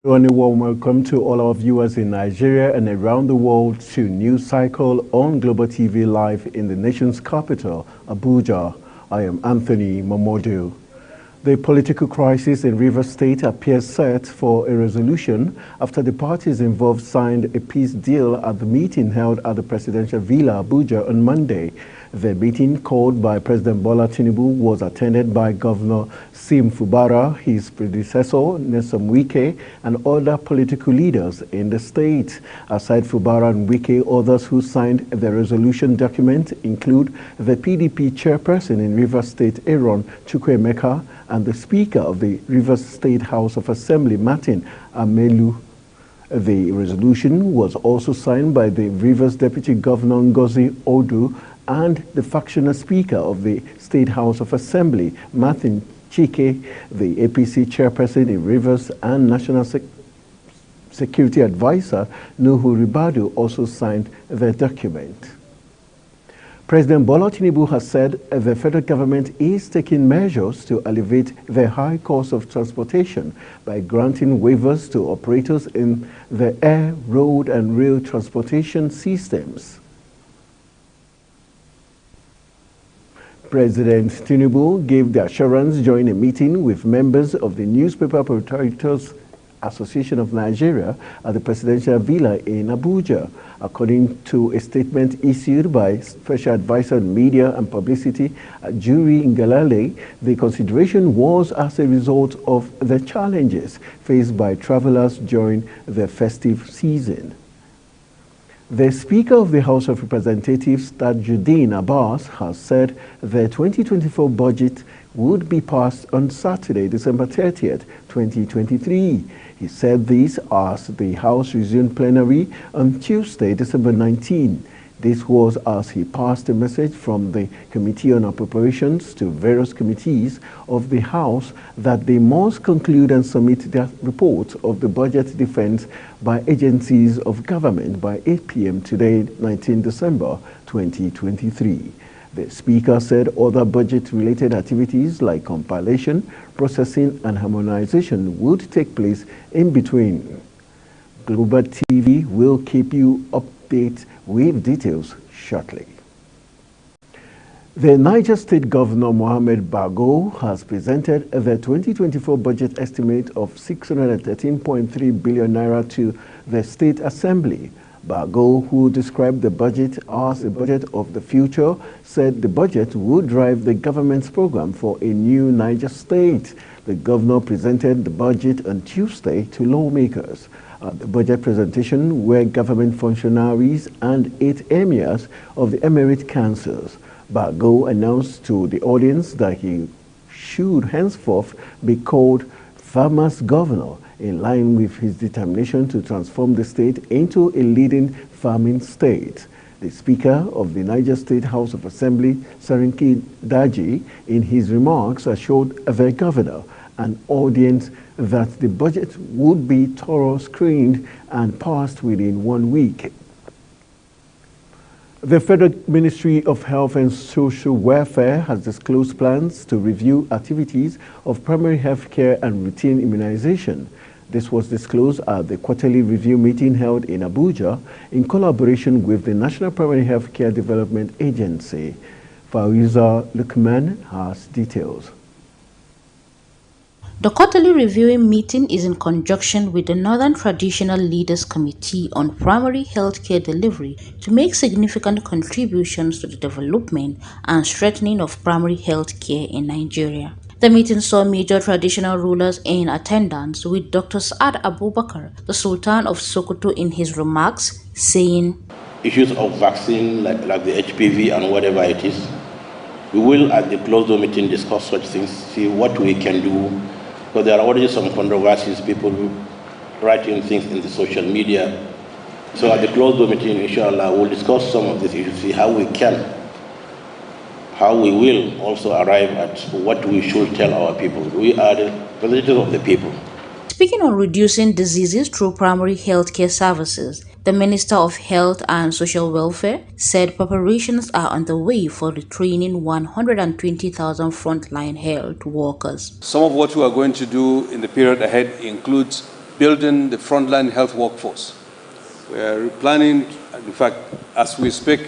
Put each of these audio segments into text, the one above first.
And a warm welcome to all our viewers in Nigeria and around the world to News Cycle on Global TV Live in the nation's capital, Abuja. I am Anthony Momodu. The political crisis in Rivers State appears set for a resolution after the parties involved signed a peace deal at the meeting held at the Presidential Villa, Abuja, on Monday. The meeting, called by President Bola Tinubu, was attended by Governor Sim Fubara, his predecessor, Nyesom Wike, and other political leaders in the state. Aside Fubara and Wike, others who signed the resolution document include the PDP chairperson in Rivers State, Aaron Chukwuemeka, and the Speaker of the Rivers State House of Assembly, Martin Amelu. The resolution was also signed by the Rivers Deputy Governor Ngozi Odu and the factional Speaker of the State House of Assembly, Martin Chike, the APC chairperson in Rivers, and National Security Advisor Nuhu Ribadu also signed the document. President Bola Tinubu has said the federal government is taking measures to alleviate the high cost of transportation by granting waivers to operators in the air, road, and rail transportation systems. President Tinubu gave the assurance during a meeting with members of the Newspaper Proprietors Association of Nigeria at the Presidential Villa in Abuja. According to a statement issued by Special Advisor on Media and Publicity, Jury Ngalale, the consideration was as a result of the challenges faced by travelers during the festive season. The Speaker of the House of Representatives, Tajuddin Abbas, has said the 2024 budget would be passed on Saturday, December 30th, 2023. He said this as the House resumed plenary on Tuesday, December 19. This was as he passed a message from the Committee on Appropriations to various committees of the House that they must conclude and submit their reports of the budget defense by agencies of government by 8 p.m. today, 19 December 2023. The Speaker said other budget-related activities like compilation, processing, and harmonization would take place in between. Global TV will keep you updated with details shortly. The Niger State Governor Mohamed Bago has presented the 2024 budget estimate of 613.3 billion naira to the State Assembly. Bago, who described the budget as a budget of the future, said the budget would drive the government's program for a new Niger State. The governor presented the budget on Tuesday to lawmakers. At the budget presentation were government functionaries and 8 emirs of the emirate councils. Bago announced to the audience that he should henceforth be called Farmers Governor, in line with his determination to transform the state into a leading farming state. The Speaker of the Niger State House of Assembly, Sarinki Daji, in his remarks assured the governor and audience that the budget would be thoroughly screened and passed within 1 week. The Federal Ministry of Health and Social Welfare has disclosed plans to review activities of primary health care and routine immunization. This was disclosed at the quarterly review meeting held in Abuja in collaboration with the National Primary Health Care Development Agency. Faiza Lukman has details. The quarterly reviewing meeting is in conjunction with the Northern Traditional Leaders Committee on Primary Healthcare Delivery to make significant contributions to the development and strengthening of primary health care in Nigeria. The meeting saw major traditional rulers in attendance, with Dr. Saad Abubakar, the Sultan of Sokoto, in his remarks, saying, "Issues of vaccine like the HPV and whatever it is, we will at the closed door meeting discuss such things, see what we can do, because there are already some controversies, people writing things in the social media. So at the closed door meeting, inshallah, we'll discuss some of these issues, see how we will also arrive at what we should tell our people. We are the representatives of the people." Speaking on reducing diseases through primary healthcare services, the Minister of Health and Social Welfare said preparations are underway for retraining 120,000 frontline health workers. Some of what we are going to do in the period ahead includes building the frontline health workforce. We are planning, in fact, as we speak,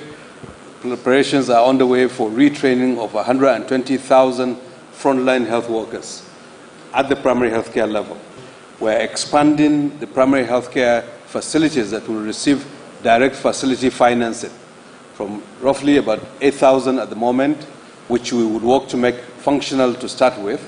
preparations are underway for retraining of 120,000 frontline health workers at the primary healthcare level. We're expanding the primary healthcare facilities that will receive direct facility financing from roughly about 8,000 at the moment, which we would work to make functional to start with,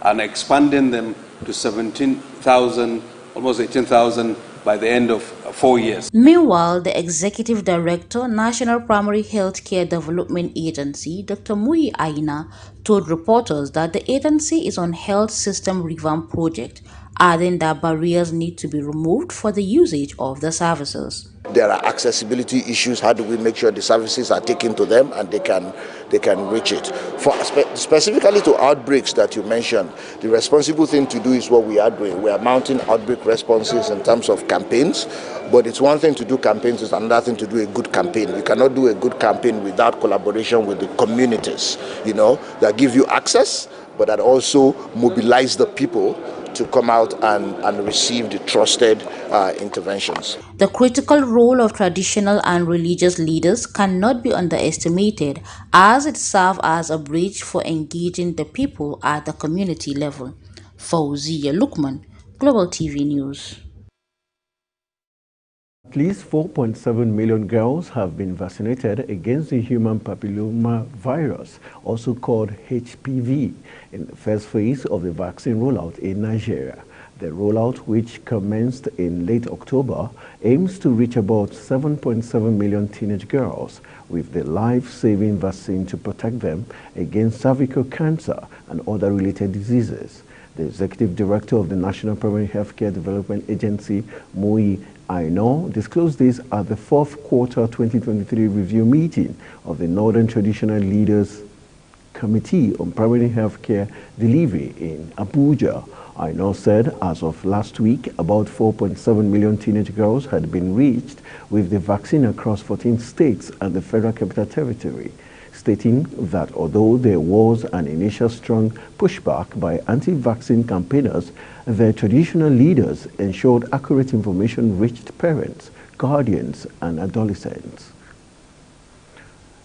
and expanding them to 17,000, almost 18,000 by the end of 4 years. Meanwhile, the Executive Director, National Primary Healthcare Development Agency, Dr. Muyi Aina, told reporters that the agency is on health system revamp project, adding that barriers need to be removed for the usage of the services. There are accessibility issues. How do we make sure the services are taken to them and they can reach it? For specifically to outbreaks that you mentioned, the responsible thing to do is what we are doing. We are mounting outbreak responses in terms of campaigns, but it's one thing to do campaigns, it's another thing to do a good campaign. You cannot do a good campaign without collaboration with the communities, that give you access, but that also mobilize the people to come out and receive the trusted interventions. The critical role of traditional and religious leaders cannot be underestimated, as it serves as a bridge for engaging the people at the community level. Fauziya Lukman, Global TV News. At least 4.7 million girls have been vaccinated against the human papilloma virus, also called HPV, in the first phase of the vaccine rollout in Nigeria. The rollout, which commenced in late October, aims to reach about 7.7 million teenage girls with the life-saving vaccine to protect them against cervical cancer and other related diseases. The Executive Director of the National Primary Healthcare Development Agency, Muyi Aina, disclosed this at the fourth quarter 2023 review meeting of the Northern Traditional Leaders Committee on Primary Healthcare Delivery in Abuja. Aina said as of last week, about 4.7 million teenage girls had been reached with the vaccine across 14 states and the Federal Capital Territory, stating that although there was an initial strong pushback by anti-vaccine campaigners, the traditional leaders ensured accurate information reached parents, guardians, and adolescents.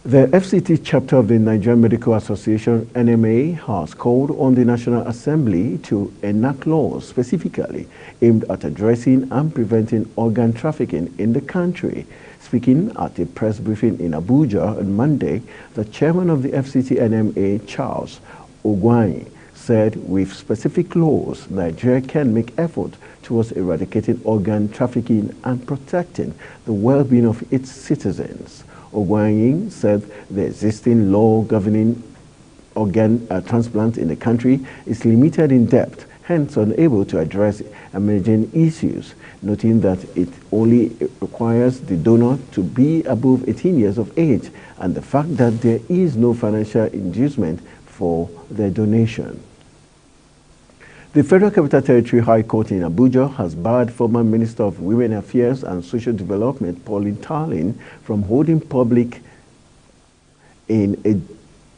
The FCT chapter of the Nigerian Medical Association, NMA, has called on the National Assembly to enact laws specifically aimed at addressing and preventing organ trafficking in the country. Speaking at a press briefing in Abuja on Monday, the chairman of the FCT NMA, Charles Ogwani, said with specific laws, Nigeria can make effort towards eradicating organ trafficking and protecting the well-being of its citizens. Ogwani said the existing law governing organ transplant in the country is limited in depth, hence unable to address emerging issues, noting that it only requires the donor to be above 18 years of age and the fact that there is no financial inducement for the donation. The Federal Capital Territory High Court in Abuja has barred former Minister of Women Affairs and Social Development, Pauline Talin, from holding public in a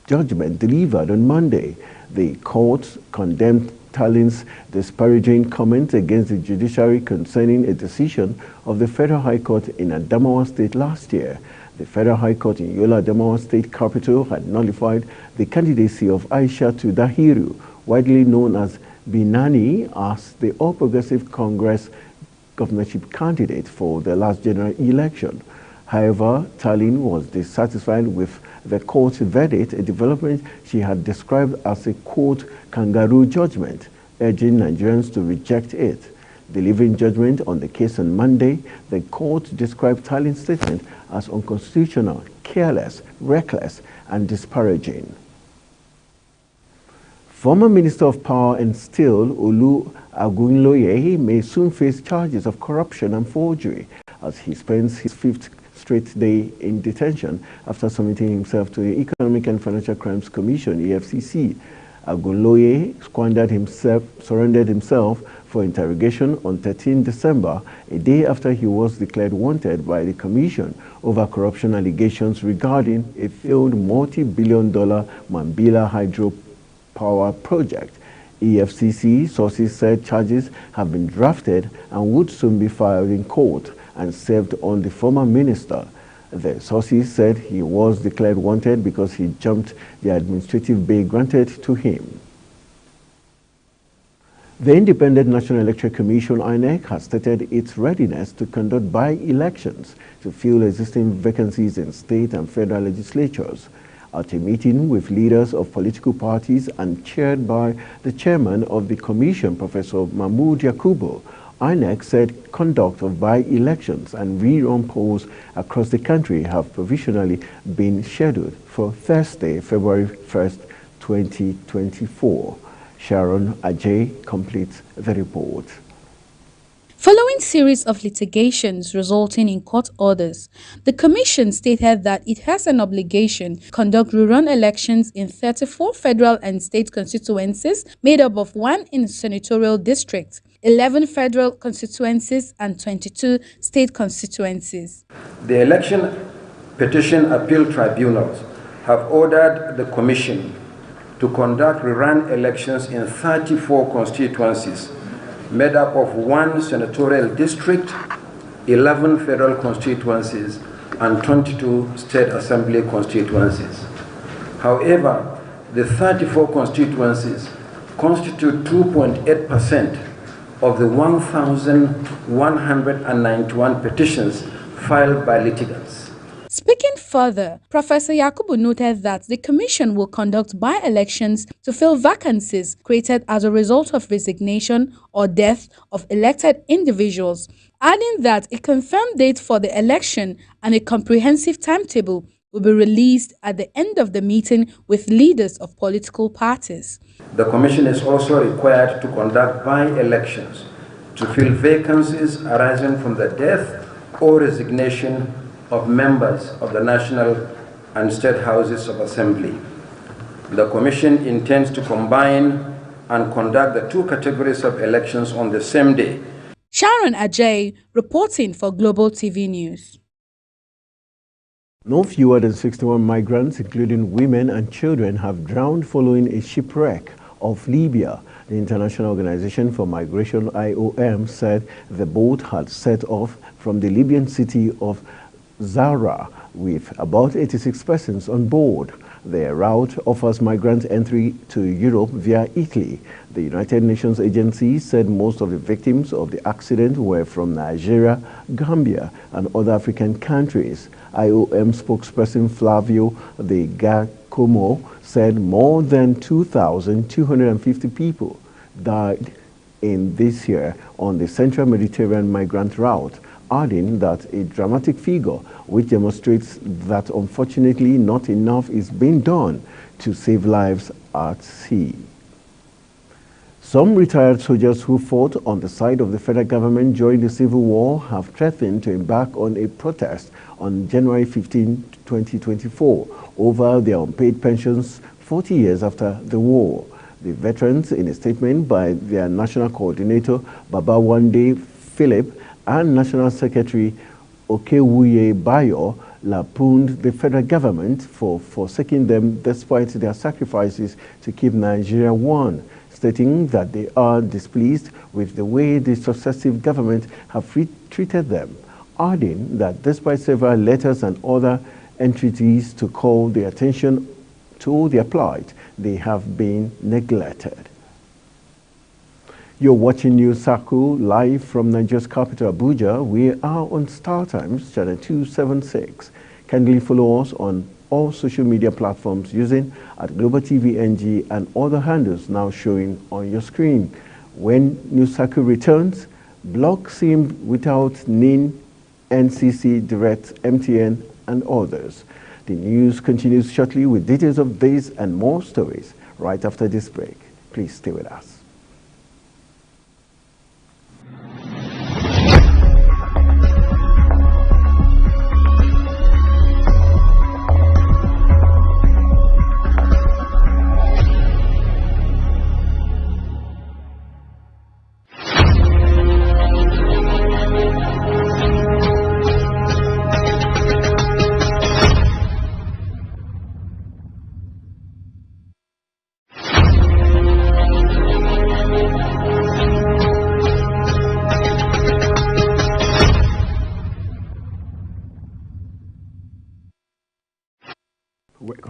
judgment delivered on Monday. The court condemned Talin's disparaging comments against the judiciary concerning a decision of the Federal High Court in Adamawa State last year. The Federal High Court in Yola, Adamawa State capital, had nullified the candidacy of Aishatu Dahiru, widely known as Binani, as the All Progressive Congress governorship candidate for the last general election. However, Talin was dissatisfied with the court's verdict, a development she had described as a, quote, kangaroo judgment, urging Nigerians to reject it. Delivering judgment on the case on Monday, the court described Talin's statement as unconstitutional, careless, reckless, and disparaging. Former Minister of Power and Steel, Olu Agunloye, may soon face charges of corruption and forgery as he spends his fifth straight day in detention after submitting himself to the Economic and Financial Crimes Commission, EFCC. Agunloye surrendered himself for interrogation on 13 December, a day after he was declared wanted by the Commission over corruption allegations regarding a failed multi-billion-dollar Mambila hydropower project EFCC sources said charges have been drafted and would soon be filed in court and served on the former minister. The sources said he was declared wanted because he jumped the administrative bail granted to him. The Independent National Electoral Commission (INEC) has stated its readiness to conduct by-elections to fill existing vacancies in state and federal legislatures. At a meeting with leaders of political parties and chaired by the chairman of the commission, Professor Mahmood Yakubu, INEC said conduct of by-elections and rerun polls across the country have provisionally been scheduled for Thursday, February 1st, 2024. Sharon Ajay completes the report. Following series of litigations resulting in court orders, the Commission stated that it has an obligation to conduct rerun elections in 34 federal and state constituencies made up of 1 in senatorial district, 11 federal constituencies and 22 state constituencies. The Election Petition Appeal Tribunals have ordered the Commission to conduct rerun elections in 34 constituencies made up of 1 senatorial district, 11 federal constituencies, and 22 state assembly constituencies. However, the 34 constituencies constitute 2.8% of the 1,191 petitions filed by litigants. Speaking further, Professor Yakubu noted that the Commission will conduct by-elections to fill vacancies created as a result of resignation or death of elected individuals, adding that a confirmed date for the election and a comprehensive timetable will be released at the end of the meeting with leaders of political parties. The Commission is also required to conduct by-elections to fill vacancies arising from the death or resignation of members of the National and State Houses of Assembly. The Commission intends to combine and conduct the 2 categories of elections on the same day. Sharon Ajay, reporting for Global TV News. No fewer than 61 migrants, including women and children, have drowned following a shipwreck off Libya. The International Organization for Migration, IOM, said the boat had set off from the Libyan city of Zara with about 86 persons on board. Their route offers migrant entry to Europe via Italy. The United Nations agency said most of the victims of the accident were from Nigeria, Gambia, and other African countries. IOM spokesperson Flavio De Giacomo said more than 2,250 people died in this year on the Central Mediterranean migrant route, adding that a dramatic figure which demonstrates that unfortunately not enough is being done to save lives at sea. Some retired soldiers who fought on the side of the federal government during the Civil War have threatened to embark on a protest on January 15, 2024 over their unpaid pensions 40 years after the war. The veterans, in a statement by their national coordinator Babawande Philip and National Secretary Okewuye Bayo, lampooned the federal government for forsaking them despite their sacrifices to keep Nigeria one, stating that they are displeased with the way the successive governments have treated them, adding that despite several letters and other entreaties to call the attention to their plight, they have been neglected. You're watching News Circle live from Nigeria's capital, Abuja. We are on StarTimes, channel 276. Kindly follow us on all social media platforms using @Global TV NG and other handles now showing on your screen. When News Circle returns, block SIM without NIN, NCC, Direct, MTN, and others. The news continues shortly with details of this and more stories right after this break. Please stay with us.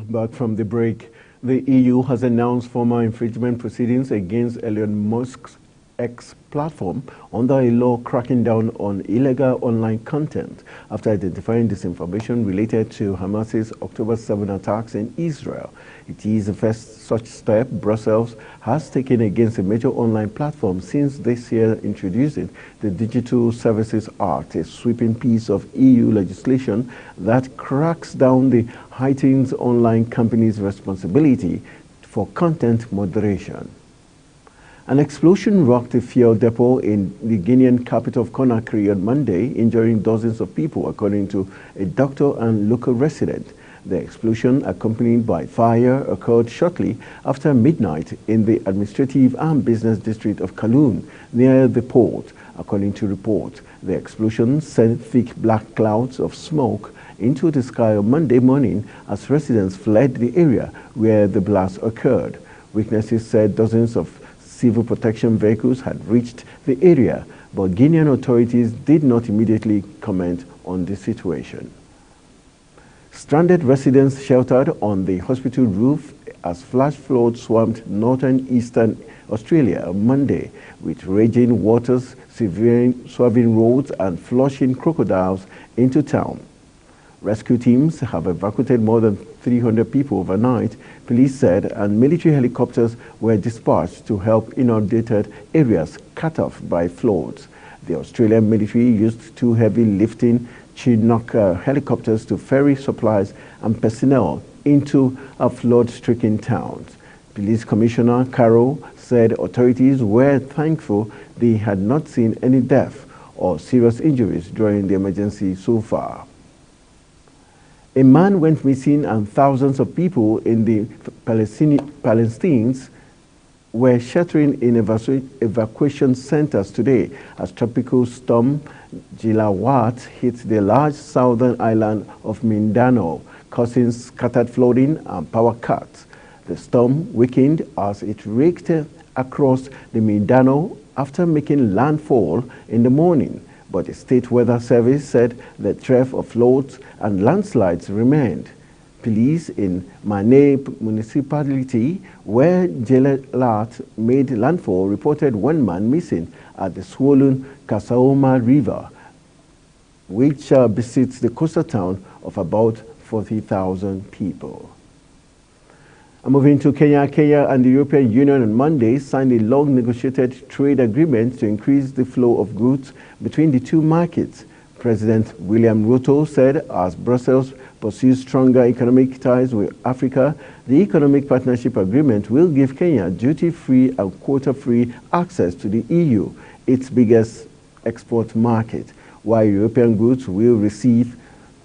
Back from the break, the EU has announced formal infringement proceedings against Elon Musk's X platform under a law cracking down on illegal online content after identifying disinformation related to Hamas's October 7 attacks in Israel. It is the first such step Brussels has taken against a major online platform since this year introducing the Digital Services Act, a sweeping piece of EU legislation that cracks down the heightens online companies' responsibility for content moderation. An explosion rocked a fuel depot in the Guinean capital of Conakry on Monday, injuring dozens of people, according to a doctor and local resident. The explosion, accompanied by fire, occurred shortly after midnight in the administrative and business district of Kaloun, near the port. According to reports, the explosion sent thick black clouds of smoke into the sky on Monday morning as residents fled the area where the blast occurred. Witnesses said dozens of civil protection vehicles had reached the area, but Guinean authorities did not immediately comment on the situation. Stranded residents sheltered on the hospital roof as flash floods swamped northern eastern Australia on Monday, with raging waters swerving roads and flushing crocodiles into town. Rescue teams have evacuated more than 300 people overnight, police said, and military helicopters were dispatched to help inundated areas cut off by floods. The Australian military used two heavy lifting Chinook helicopters to ferry supplies and personnel into flood-stricken towns. Police Commissioner Carroll said authorities were thankful they had not seen any death or serious injuries during the emergency so far. A man went missing and thousands of people in the Palestinians were sheltering in evacuation centers today as tropical storm Jilawat hit the large southern island of Mindanao, causing scattered flooding and power cuts. The storm weakened as it raked across the Mindanao after making landfall in the morning, but the State Weather Service said the threat of floods and landslides remained. Police in Mane municipality, where Jilawat made landfall, reported one man missing at the swollen Kasaoma River, which besits the coastal town of about 40,000 people. Moving to Kenya, Kenya and the European Union on Monday signed a long-negotiated trade agreement to increase the flow of goods between the two markets. President William Ruto said as Brussels pursues stronger economic ties with Africa, the Economic Partnership Agreement will give Kenya duty-free and quota-free access to the EU, its biggest export market, while European goods will receive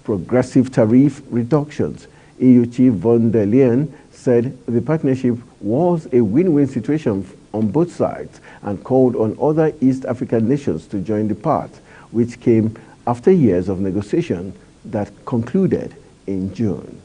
progressive tariff reductions. EU Chief von der Leyen said the partnership was a win-win situation on both sides and called on other East African nations to join the pact, which came after years of negotiation that concluded in June.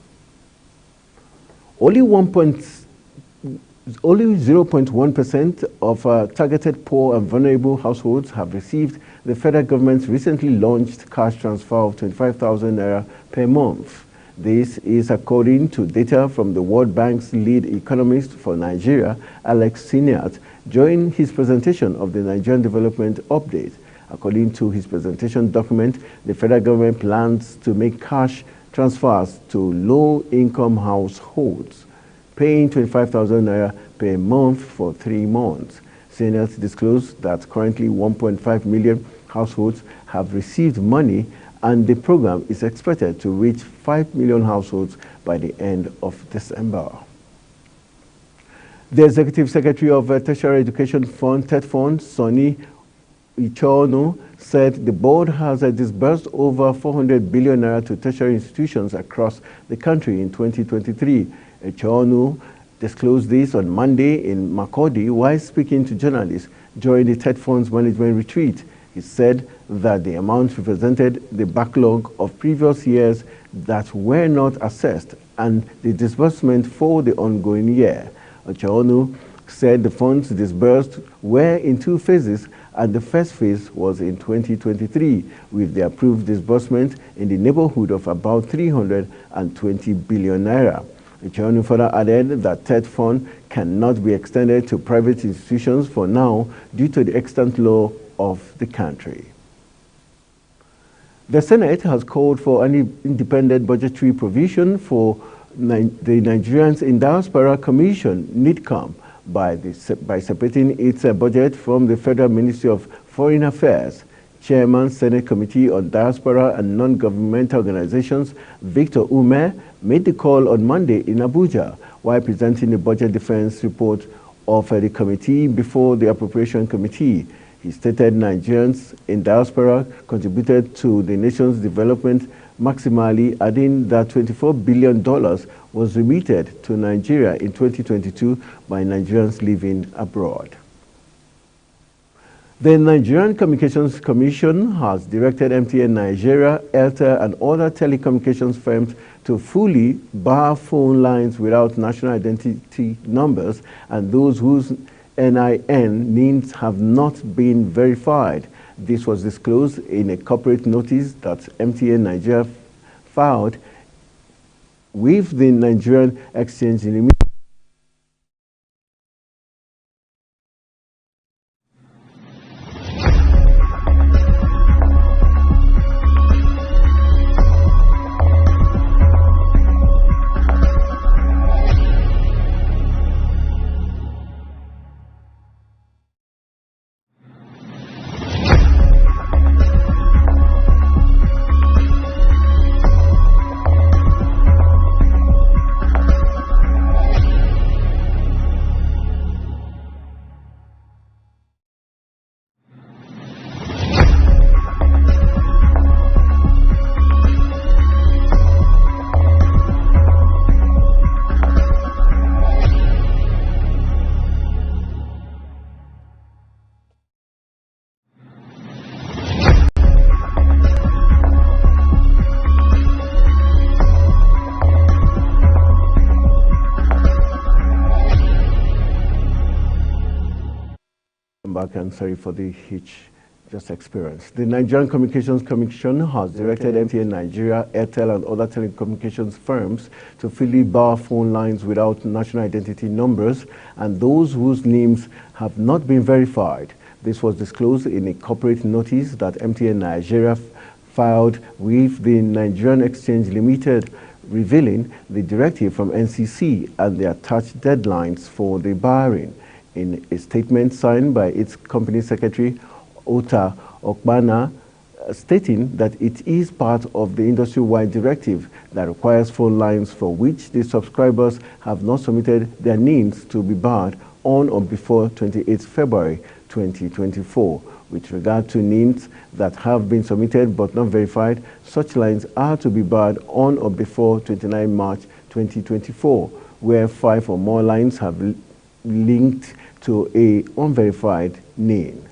Only 0.1% of targeted poor and vulnerable households have received the federal government's recently launched cash transfer of 25,000 naira per month. This is according to data from the World Bank's lead economist for Nigeria, Alex Siniat, during his presentation of the Nigerian Development Update. According to his presentation document, the federal government plans to make cash transfers to low-income households, paying 25,000 naira per month for 3 months. Siniat disclosed that currently 1.5 million households have received money, and the program is expected to reach 5 million households by the end of December. The Executive Secretary of Tertiary Education Fund, TED Fund, Sonny Ichono, said the board has disbursed over 400 billion naira to tertiary institutions across the country in 2023. Ichono disclosed this on Monday in Makurdi while speaking to journalists during the TED Fund's management retreat. He said that the amount represented the backlog of previous years that were not assessed and the disbursement for the ongoing year. Ochaonu said the funds disbursed were in 2 phases, and the first phase was in 2023, with the approved disbursement in the neighborhood of about 320 billion naira. The chairman further added that TED fund cannot be extended to private institutions for now due to the extant law of the country. The Senate has called for an independent budgetary provision for the Nigerians in Diaspora Commission, NIDCOM, by separating its budget from the Federal Ministry of Foreign Affairs. Chairman, Senate Committee on Diaspora and Non-Governmental Organizations, Victor Ume, made the call on Monday in Abuja while presenting the budget defense report of the committee before the Appropriation Committee. He stated Nigerians in diaspora contributed to the nation's development maximally, adding that $24 billion was remitted to Nigeria in 2022 by Nigerians living abroad. The Nigerian Communications Commission has directed MTN Nigeria, Airtel, and other telecommunications firms to fully bar phone lines without national identity numbers and those whose NIN names have not been verified. This was disclosed in a corporate notice that MTN Nigeria filed with the Nigerian Exchange Limited. Back and sorry for the hitch just experienced. The Nigerian Communications Commission has directed MTN Nigeria, Airtel, and other telecommunications firms to fully bar phone lines without national identity numbers and those whose names have not been verified. This was disclosed in a corporate notice that MTN Nigeria filed with the Nigerian Exchange Limited, revealing the directive from NCC and the attached deadlines for the barring. In a statement signed by its company secretary, Ota Okbana, stating that it is part of the industry-wide directive that requires phone lines for which the subscribers have not submitted their names to be barred on or before 28 February 2024. With regard to names that have been submitted but not verified, such lines are to be barred on or before 29 March 2024, where 5 or more lines have linked to a unverified name.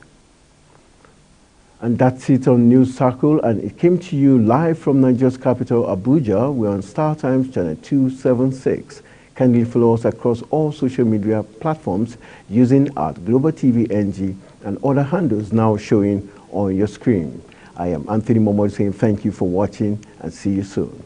And that's it on News Circle, and it came to you live from Nigeria's capital, Abuja. We're on Star Times channel 276. Kindly follow us across all social media platforms using @GlobalTVNG and other handles now showing on your screen. I am Anthony Momodu saying thank you for watching and see you soon.